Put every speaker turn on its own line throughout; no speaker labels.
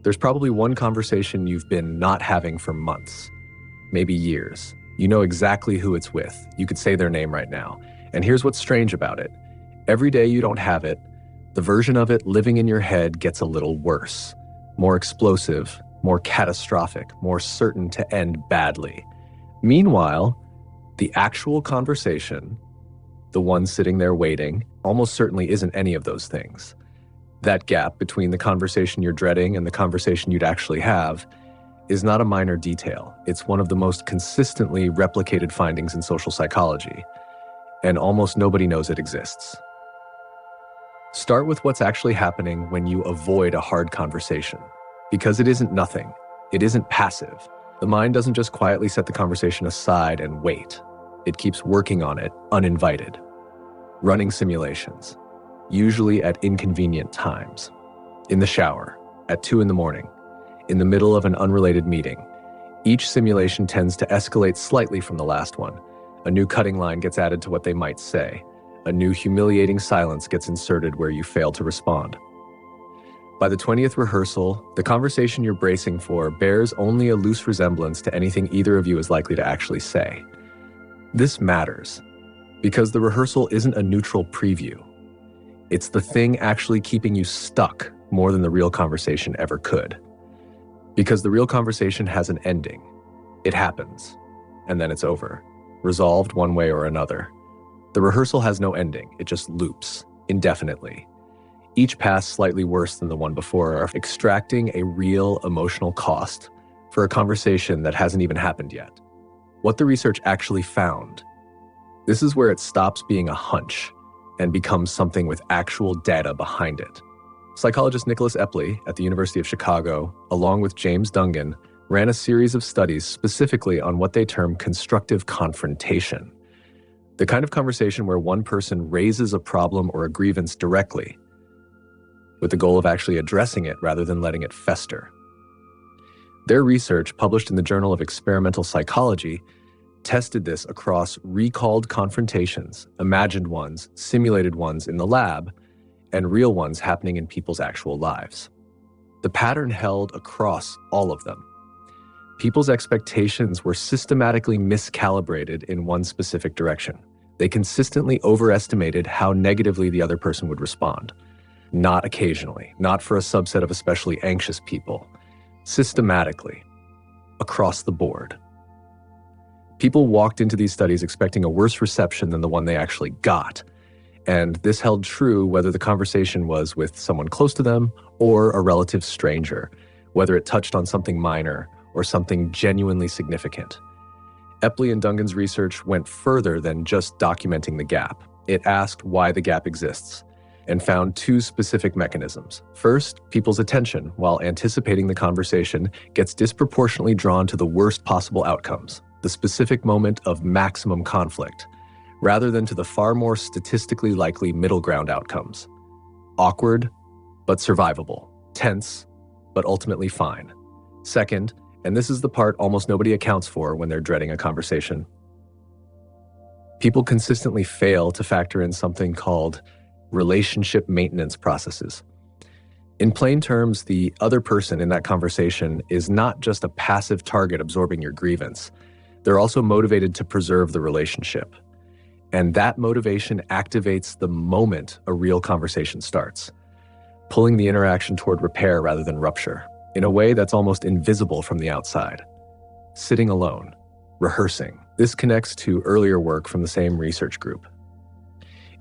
There's probably one conversation you've been not having for months, maybe years. You know exactly who it's with. You could say their name right now. And here's what's strange about it. Every day you don't have it, the version of it living in your head gets a little worse, more explosive, more catastrophic, more certain to end badly. Meanwhile, the actual conversation, the one sitting there waiting, almost certainly isn't any of those things. That gap between the conversation you're dreading and the conversation you'd actually have is not a minor detail. It's one of the most consistently replicated findings in social psychology, and almost nobody knows it exists. Start with what's actually happening when you avoid a hard conversation, because it isn't nothing. It isn't passive. The mind doesn't just quietly set the conversation aside and wait. It keeps working on it uninvited, running simulations, usually at inconvenient times. In the shower, at 2 a.m, in the middle of an unrelated meeting. Each simulation tends to escalate slightly from the last one. A new cutting line gets added to what they might say. A new humiliating silence gets inserted where you fail to respond. By the 20th rehearsal, the conversation you're bracing for bears only a loose resemblance to anything either of you is likely to actually say. This matters because the rehearsal isn't a neutral preview. It's the thing actually keeping you stuck more than the real conversation ever could. Because the real conversation has an ending. It happens, and then it's over, resolved one way or another. The rehearsal has no ending, it just loops, indefinitely. Each pass slightly worse than the one before, extracting a real emotional cost for a conversation that hasn't even happened yet. What the research actually found, this is where it stops being a hunch and becomes something with actual data behind it. Psychologist Nicholas Epley at the University of Chicago, along with James Dungan, ran a series of studies specifically on what they term constructive confrontation, the kind of conversation where one person raises a problem or a grievance directly, with the goal of actually addressing it rather than letting it fester. Their research, published in the Journal of Experimental Psychology, tested this across recalled confrontations, imagined ones, simulated ones in the lab, and real ones happening in people's actual lives. The pattern held across all of them. People's expectations were systematically miscalibrated in one specific direction. They consistently overestimated how negatively the other person would respond. Not occasionally, not for a subset of especially anxious people. Systematically, across the board. People walked into these studies expecting a worse reception than the one they actually got. And this held true whether the conversation was with someone close to them or a relative stranger, whether it touched on something minor or something genuinely significant. Epley and Dungan's research went further than just documenting the gap. It asked why the gap exists and found 2 specific mechanisms. First, people's attention, while anticipating the conversation, gets disproportionately drawn to the worst possible outcomes, the specific moment of maximum conflict, rather than to the far more statistically likely middle ground outcomes. Awkward, but survivable. Tense, but ultimately fine. Second, and this is the part almost nobody accounts for when they're dreading a conversation, people consistently fail to factor in something called relationship maintenance processes. In plain terms, the other person in that conversation is not just a passive target absorbing your grievance. They're also motivated to preserve the relationship. And that motivation activates the moment a real conversation starts, pulling the interaction toward repair rather than rupture, in a way that's almost invisible from the outside. Sitting alone, rehearsing. This connects to earlier work from the same research group.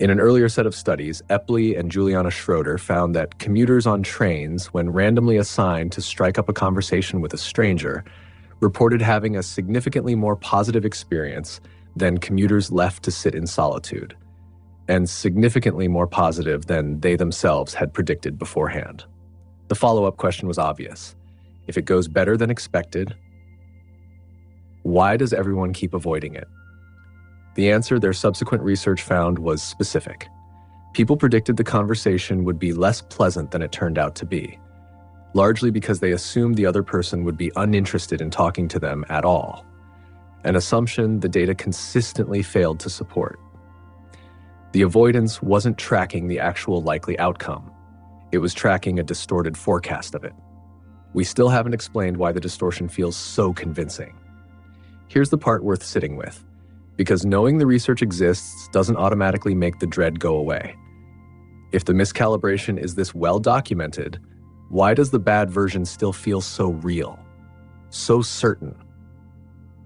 In an earlier set of studies, Epley and Juliana Schroeder found that commuters on trains, when randomly assigned to strike up a conversation with a stranger, reported having a significantly more positive experience than commuters left to sit in solitude, and significantly more positive than they themselves had predicted beforehand. The follow-up question was obvious. If it goes better than expected, why does everyone keep avoiding it? The answer their subsequent research found was specific. People predicted the conversation would be less pleasant than it turned out to be, largely because they assumed the other person would be uninterested in talking to them at all, an assumption the data consistently failed to support. The avoidance wasn't tracking the actual likely outcome. It was tracking a distorted forecast of it. We still haven't explained why the distortion feels so convincing. Here's the part worth sitting with, because knowing the research exists doesn't automatically make the dread go away. If the miscalibration is this well documented, why does the bad version still feel so real, so certain?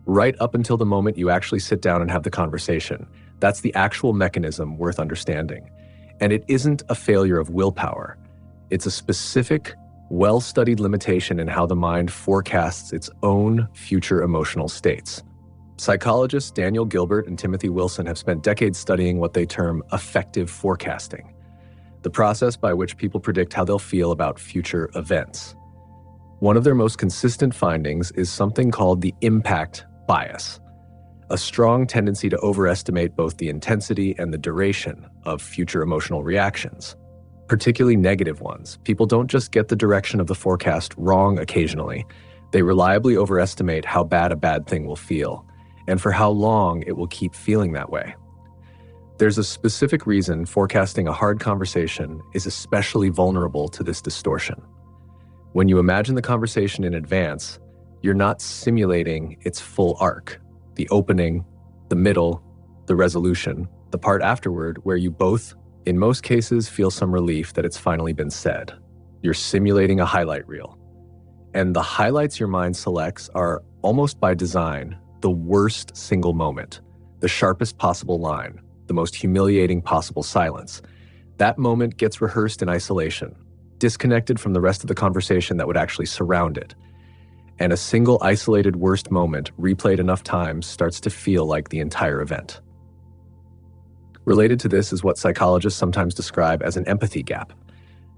Right up until the moment you actually sit down and have the conversation, that's the actual mechanism worth understanding. And it isn't a failure of willpower. It's a specific, well-studied limitation in how the mind forecasts its own future emotional states. Psychologists Daniel Gilbert and Timothy Wilson have spent decades studying what they term affective forecasting, the process by which people predict how they'll feel about future events. One of their most consistent findings is something called the impact bias, a strong tendency to overestimate both the intensity and the duration of future emotional reactions, particularly negative ones. People don't just get the direction of the forecast wrong occasionally. They reliably overestimate how bad a bad thing will feel, and for how long it will keep feeling that way. There's a specific reason forecasting a hard conversation is especially vulnerable to this distortion. When you imagine the conversation in advance, you're not simulating its full arc, the opening, the middle, the resolution, the part afterward where you both, in most cases, feel some relief that it's finally been said. You're simulating a highlight reel. And the highlights your mind selects are, almost by design, the worst single moment, the sharpest possible line, the most humiliating possible silence. That moment gets rehearsed in isolation, disconnected from the rest of the conversation that would actually surround it. And a single isolated worst moment, replayed enough times, starts to feel like the entire event. Related to this is what psychologists sometimes describe as an empathy gap,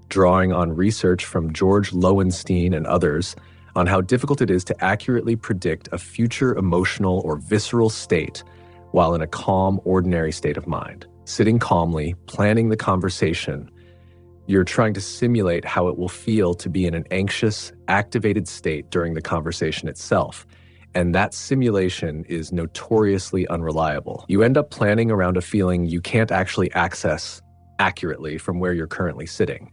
drawing on research from George Lowenstein and others on how difficult it is to accurately predict a future emotional or visceral state while in a calm, ordinary state of mind. Sitting calmly, planning the conversation, you're trying to simulate how it will feel to be in an anxious, activated state during the conversation itself. And that simulation is notoriously unreliable. You end up planning around a feeling you can't actually access accurately from where you're currently sitting.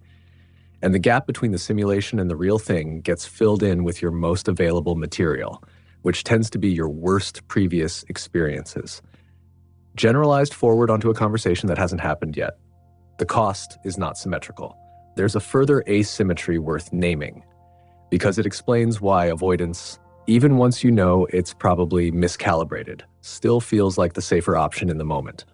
And the gap between the simulation and the real thing gets filled in with your most available material, which tends to be your worst previous experiences. Generalized forward onto a conversation that hasn't happened yet. The cost is not symmetrical. There's a further asymmetry worth naming, because it explains why avoidance, even once you know it's probably miscalibrated, still feels like the safer option in the moment.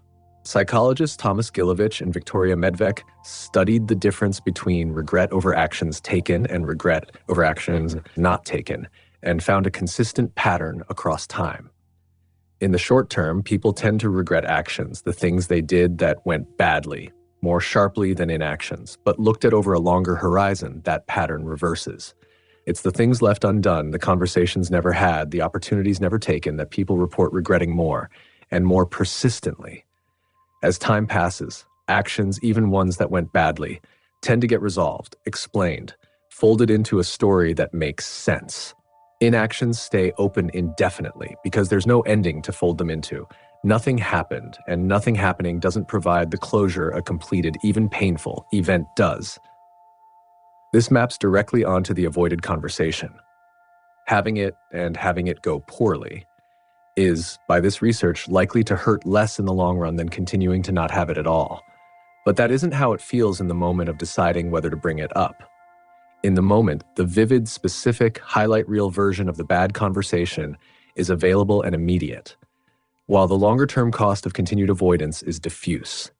Psychologists Thomas Gilovich and Victoria Medvec studied the difference between regret over actions taken and regret over actions not taken, and found a consistent pattern across time. In the short term, people tend to regret actions, the things they did that went badly, more sharply than inactions, but looked at over a longer horizon, that pattern reverses. It's the things left undone, the conversations never had, the opportunities never taken that people report regretting more, and more persistently. As time passes, actions, even ones that went badly, tend to get resolved, explained, folded into a story that makes sense. Inactions stay open indefinitely because there's no ending to fold them into. Nothing happened, and nothing happening doesn't provide the closure a completed, even painful, event does. This maps directly onto the avoided conversation. Having it, and having it go poorly, is, by this research, likely to hurt less in the long run than continuing to not have it at all. But that isn't how it feels in the moment of deciding whether to bring it up. In the moment, the vivid, specific, highlight reel version of the bad conversation is available and immediate, while the longer-term cost of continued avoidance is diffuse,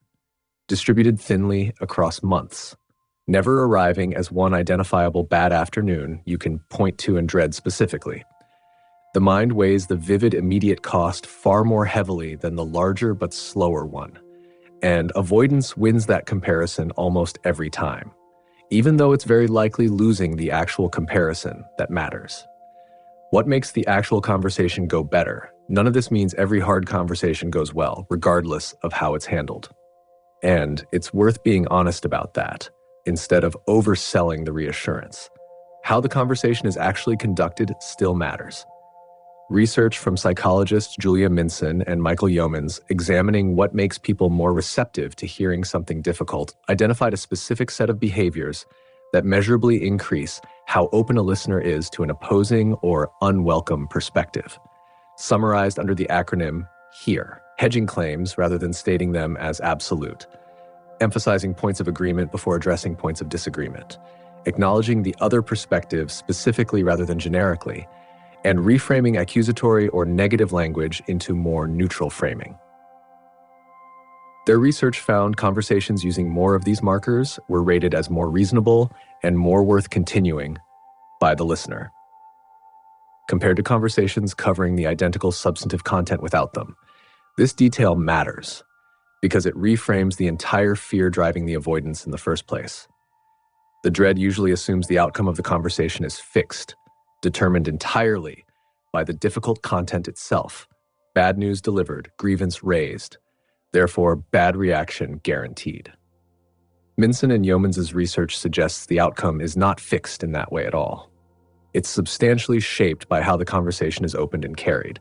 distributed thinly across months, never arriving as one identifiable bad afternoon you can point to and dread specifically. The mind weighs the vivid, immediate cost far more heavily than the larger but slower one, and avoidance wins that comparison almost every time, even though it's very likely losing the actual comparison that matters. What makes the actual conversation go better? None of this means every hard conversation goes well, regardless of how it's handled. And it's worth being honest about that, instead of overselling the reassurance. How the conversation is actually conducted still matters. Research from psychologists Julia Minson and Michael Yeomans, examining what makes people more receptive to hearing something difficult, identified a specific set of behaviors that measurably increase how open a listener is to an opposing or unwelcome perspective, summarized under the acronym HEAR, hedging claims rather than stating them as absolute, emphasizing points of agreement before addressing points of disagreement, acknowledging the other perspective specifically rather than generically, and reframing accusatory or negative language into more neutral framing. Their research found conversations using more of these markers were rated as more reasonable and more worth continuing by the listener, compared to conversations covering the identical substantive content without them. This detail matters because it reframes the entire fear driving the avoidance in the first place. The dread usually assumes the outcome of the conversation is fixed, determined entirely by the difficult content itself. Bad news delivered, grievance raised, therefore bad reaction guaranteed. Minson and Yeomans' research suggests the outcome is not fixed in that way at all. It's substantially shaped by how the conversation is opened and carried,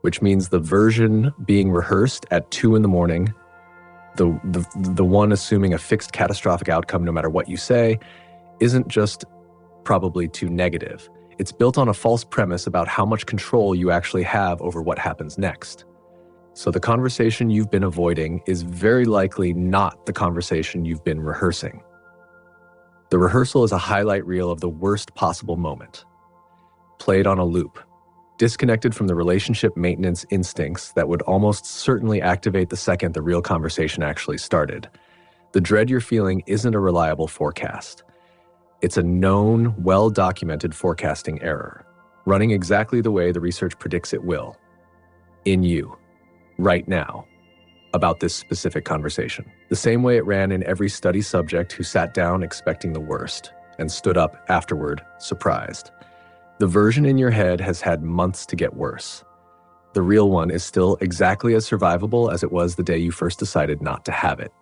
which means the version being rehearsed at 2 a.m, the one assuming a fixed catastrophic outcome no matter what you say, isn't just probably too negative. It's built on a false premise about how much control you actually have over what happens next. So the conversation you've been avoiding is very likely not the conversation you've been rehearsing. The rehearsal is a highlight reel of the worst possible moment, played on a loop, disconnected from the relationship maintenance instincts that would almost certainly activate the second the real conversation actually started. The dread you're feeling isn't a reliable forecast. It's a known, well-documented forecasting error, running exactly the way the research predicts it will, in you, right now, about this specific conversation. The same way it ran in every study subject who sat down expecting the worst and stood up afterward, surprised. The version in your head has had months to get worse. The real one is still exactly as survivable as it was the day you first decided not to have it.